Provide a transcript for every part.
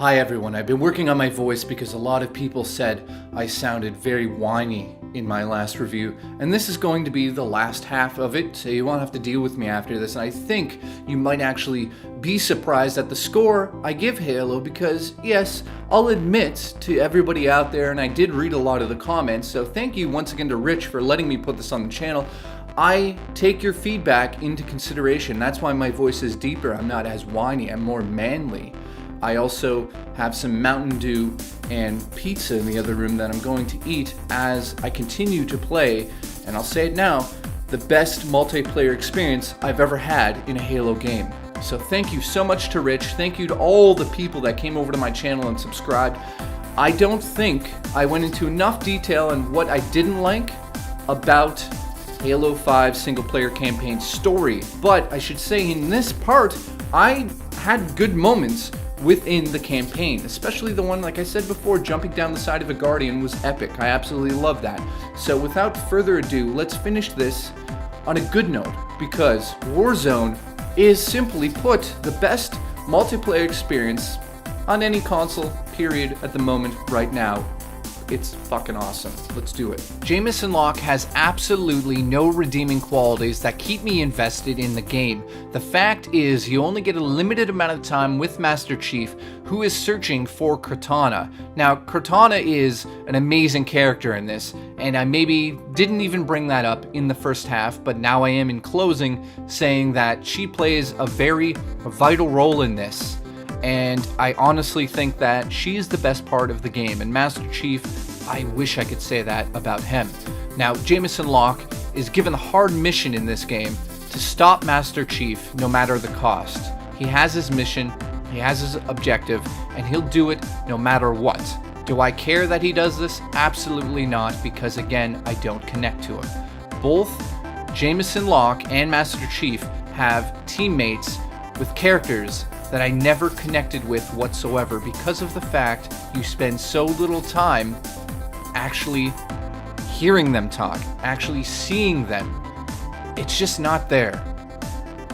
Hi everyone, I've been working on my voice because a lot of people said I sounded very whiny in my last review, and this is going to be the last half of it, so you won't have to deal with me after this. And I think you might actually be surprised at the score I give Halo because, yes, I'll admit to everybody out there, and I did read a lot of the comments, so thank you once again to Rich for letting me put this on the channel. I take your feedback into consideration. That's why my voice is deeper. I'm not as whiny, I'm more manly. I also have some Mountain Dew and pizza in the other room that I'm going to eat as I continue to play, and I'll say it now, the best multiplayer experience I've ever had in a Halo game. So thank you so much to Rich, thank you to all the people that came over to my channel and subscribed. I don't think I went into enough detail on what I didn't like about Halo 5 single player campaign story, but I should say in this part, I had good moments within the campaign, especially the one, like I said before, jumping down the side of a Guardian was epic. I absolutely love that. So without further ado, let's finish this on a good note, because Warzone is, simply put, the best multiplayer experience on any console, period, at the moment, right now. It's fucking awesome. Let's do it. Jameson Locke has absolutely no redeeming qualities that keep me invested in the game. The fact is, you only get a limited amount of time with Master Chief, who is searching for Cortana. Now, Cortana is an amazing character in this, and I maybe didn't even bring that up in the first half, but now I am in closing, saying that she plays a very vital role in this. And I honestly think that she is the best part of the game, and Master Chief, I wish I could say that about him. Now, Jameson Locke is given a hard mission in this game to stop Master Chief no matter the cost. He has his mission, he has his objective, and he'll do it no matter what. Do I care that he does this? Absolutely not, because again, I don't connect to him. Both Jameson Locke and Master Chief have teammates with characters that I never connected with whatsoever because of the fact you spend so little time actually hearing them talk, actually seeing them. It's just not there.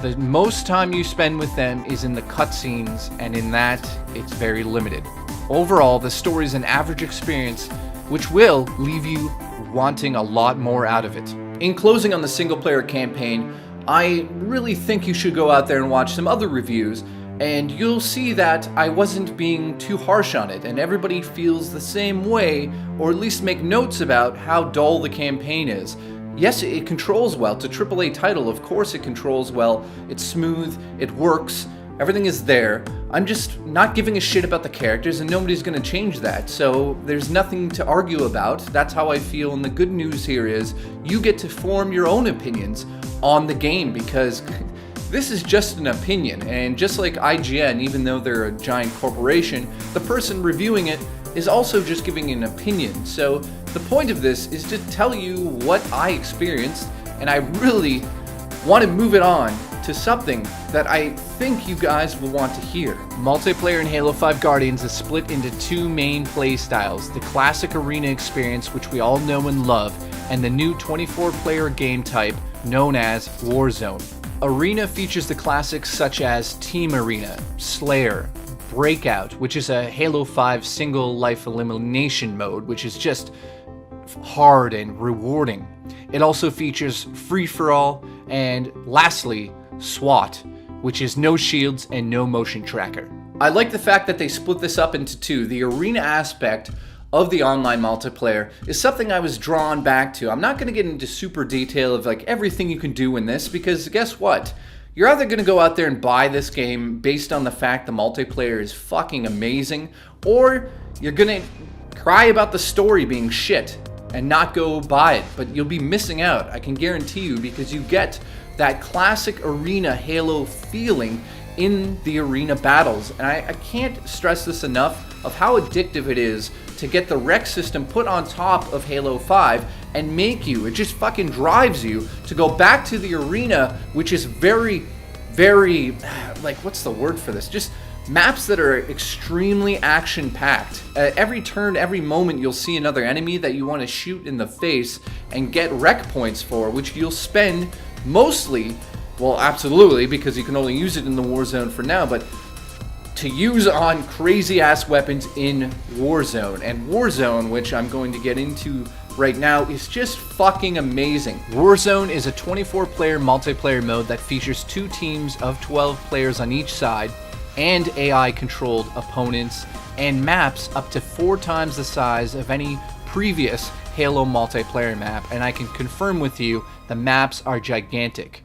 The most time you spend with them is in the cutscenes, and in that, it's very limited. Overall, the story is an average experience, which will leave you wanting a lot more out of it. In closing on the single player campaign, I really think you should go out there and watch some other reviews, and you'll see that I wasn't being too harsh on it, and everybody feels the same way, or at least make notes about how dull the campaign is. Yes, it controls well. It's a AAA title, of course it controls well. It's smooth, it works, everything is there. I'm just not giving a shit about the characters, and nobody's gonna change that, so there's nothing to argue about. That's how I feel, and the good news here is you get to form your own opinions on the game, because this is just an opinion, and just like IGN, even though they're a giant corporation, the person reviewing it is also just giving an opinion. So the point of this is to tell you what I experienced, and I really want to move it on to something that I think you guys will want to hear. Multiplayer in Halo 5 Guardians is split into two main play styles: the classic arena experience, which we all know and love, and the new 24-player game type known as Warzone. Arena features the classics such as Team Arena, Slayer, Breakout, which is a Halo 5 single life elimination mode, which is just hard and rewarding. It also features Free-for-All, and lastly, SWAT, which is no shields and no motion tracker. I like the fact that they split this up into two. The arena aspect of the online multiplayer is something I was drawn back to. I'm not going to get into super detail of like everything you can do in this, because guess what? You're either going to go out there and buy this game based on the fact the multiplayer is fucking amazing, or you're going to cry about the story being shit and not go buy it, but you'll be missing out, I can guarantee you, because you get that classic arena Halo feeling in the arena battles. And I can't stress this enough of how addictive it is to get the rec system put on top of Halo 5 and make you, it just fucking drives you to go back to the arena, which is very, very, like, what's the word for this? Just maps that are extremely action-packed. Every turn, every moment, you'll see another enemy that you want to shoot in the face and get rec points for, which you'll spend mostly, well, absolutely, because you can only use it in the Warzone for now, but to use on crazy ass weapons in Warzone. And Warzone, which I'm going to get into right now, is just fucking amazing. Warzone is a 24-player multiplayer mode that features 2 teams of 12 players on each side and AI-controlled opponents and maps up to 4 times the size of any previous Halo multiplayer map, and I can confirm with you the maps are gigantic.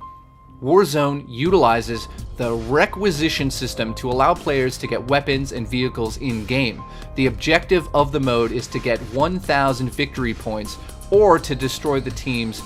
Warzone utilizes the requisition system to allow players to get weapons and vehicles in-game. The objective of the mode is to get 1,000 victory points or to destroy the team's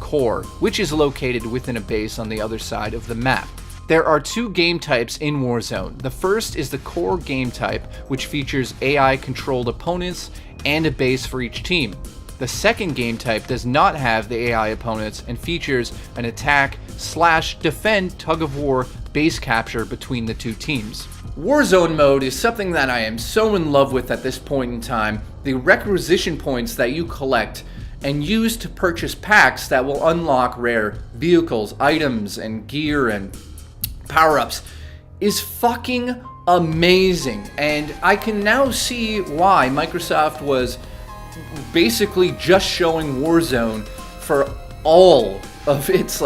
core, which is located within a base on the other side of the map. There are 2 game types in Warzone. The first is the core game type, which features AI-controlled opponents and a base for each team. The second game type does not have the AI opponents and features an attack/defend tug-of-war base capture between the 2 teams. Warzone mode is something that I am so in love with at this point in time. The requisition points that you collect and use to purchase packs that will unlock rare vehicles, items, and gear and power-ups is fucking amazing. And I can now see why Microsoft was basically just showing Warzone for all of its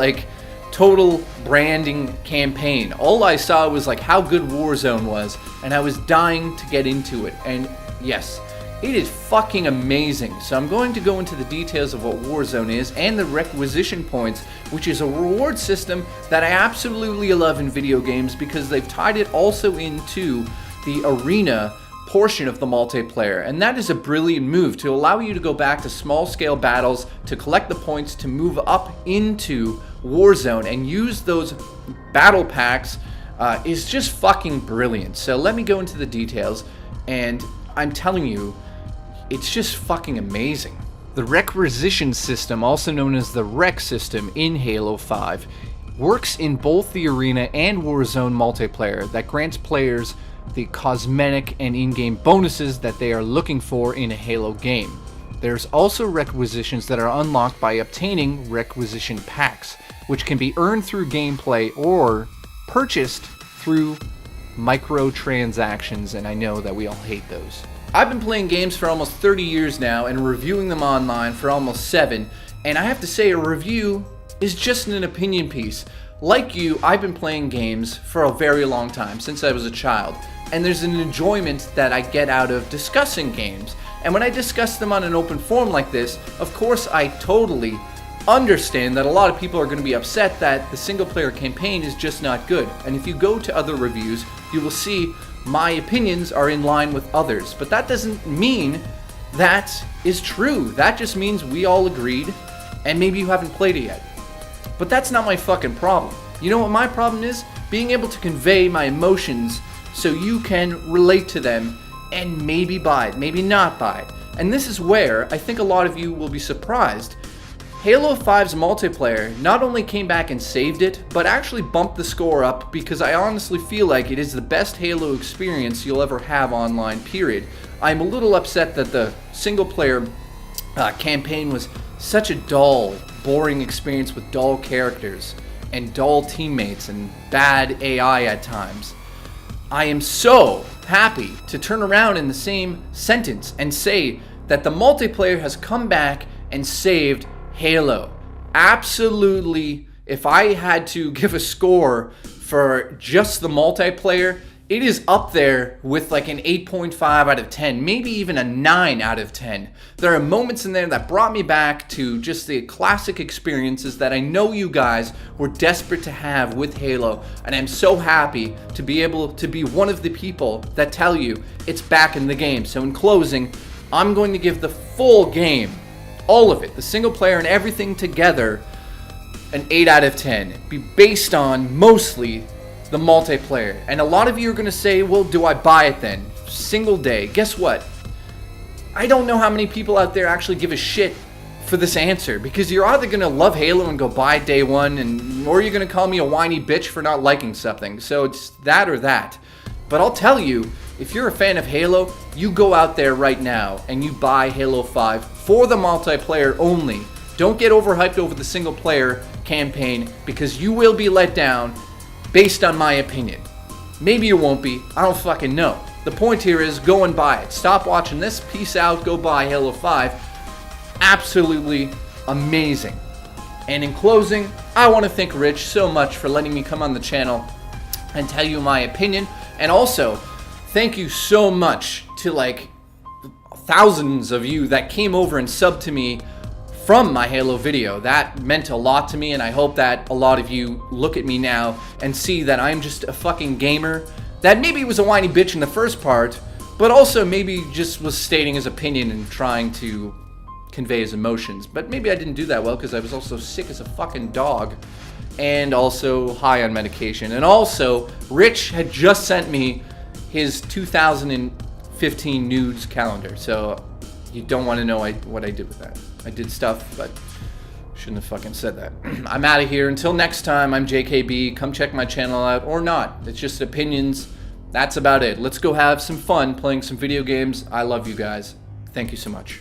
total branding campaign. All I saw was how good Warzone was, and I was dying to get into it. And yes, it is fucking amazing. So I'm going to go into the details of what Warzone is and the requisition points, which is a reward system that I absolutely love in video games because they've tied it also into the arena portion of the multiplayer, and that is a brilliant move to allow you to go back to small scale battles to collect the points to move up into Warzone and use those battle packs is just fucking brilliant. So let me go into the details, and I'm telling you, it's just fucking amazing. The requisition system, also known as the rec system in Halo 5, works in both the arena and Warzone multiplayer that grants players the cosmetic and in-game bonuses that they are looking for in a Halo game. There's also requisitions that are unlocked by obtaining requisition packs, which can be earned through gameplay or purchased through microtransactions, and I know that we all hate those. I've been playing games for almost 30 years now and reviewing them online for almost 7, and I have to say a review is just an opinion piece. Like you, I've been playing games for a very long time, since I was a child, and there's an enjoyment that I get out of discussing games. And when I discuss them on an open forum like this, of course I totally understand that a lot of people are going to be upset that the single player campaign is just not good. And if you go to other reviews, you will see my opinions are in line with others. But that doesn't mean that is true. That just means we all agreed, and maybe you haven't played it yet. But that's not my fucking problem. You know what my problem is? Being able to convey my emotions so you can relate to them and maybe buy it, maybe not buy it. And this is where I think a lot of you will be surprised. Halo 5's multiplayer not only came back and saved it, but actually bumped the score up, because I honestly feel like it is the best Halo experience you'll ever have online, period. I'm a little upset that the single player campaign was such a dull, boring experience with dull characters and dull teammates and bad AI at times. I am so happy to turn around in the same sentence and say that the multiplayer has come back and saved Halo. Absolutely, if I had to give a score for just the multiplayer, it is up there with like an 8.5 out of 10, maybe even a 9 out of 10. There are moments in there that brought me back to just the classic experiences that I know you guys were desperate to have with Halo, and I'm so happy to be able to be one of the people that tell you it's back in the game. So in closing, I'm going to give the full game, all of it, the single player and everything together, an 8 out of 10, be based on mostly the multiplayer. And a lot of you are going to say, well, do I buy it then? Single day. Guess what? I don't know how many people out there actually give a shit for this answer, because you're either going to love Halo and go buy it day one, or you're going to call me a whiny bitch for not liking something. So it's that or that. But I'll tell you, if you're a fan of Halo, you go out there right now and you buy Halo 5 for the multiplayer only. Don't get overhyped over the single player campaign, because you will be let down based on my opinion. Maybe you won't be. I don't fucking know. The point here is go and buy it. Stop watching this. Peace out. Go buy Halo 5. Absolutely amazing. And in closing, I want to thank Rich so much for letting me come on the channel and tell you my opinion. And also, thank you so much to like thousands of you that came over and subbed to me from my Halo video. That meant a lot to me, and I hope that a lot of you look at me now and see that I'm just a fucking gamer that maybe was a whiny bitch in the first part, but also maybe just was stating his opinion and trying to convey his emotions. But maybe I didn't do that well because I was also sick as a fucking dog and also high on medication. And also, Rich had just sent me his 2015 nudes calendar, so you don't want to know what I did with that. I did stuff, but shouldn't have fucking said that. I'm out of here. Until next time, I'm JKB. Come check my channel out, or not. It's just opinions. That's about it. Let's go have some fun playing some video games. I love you guys. Thank you so much.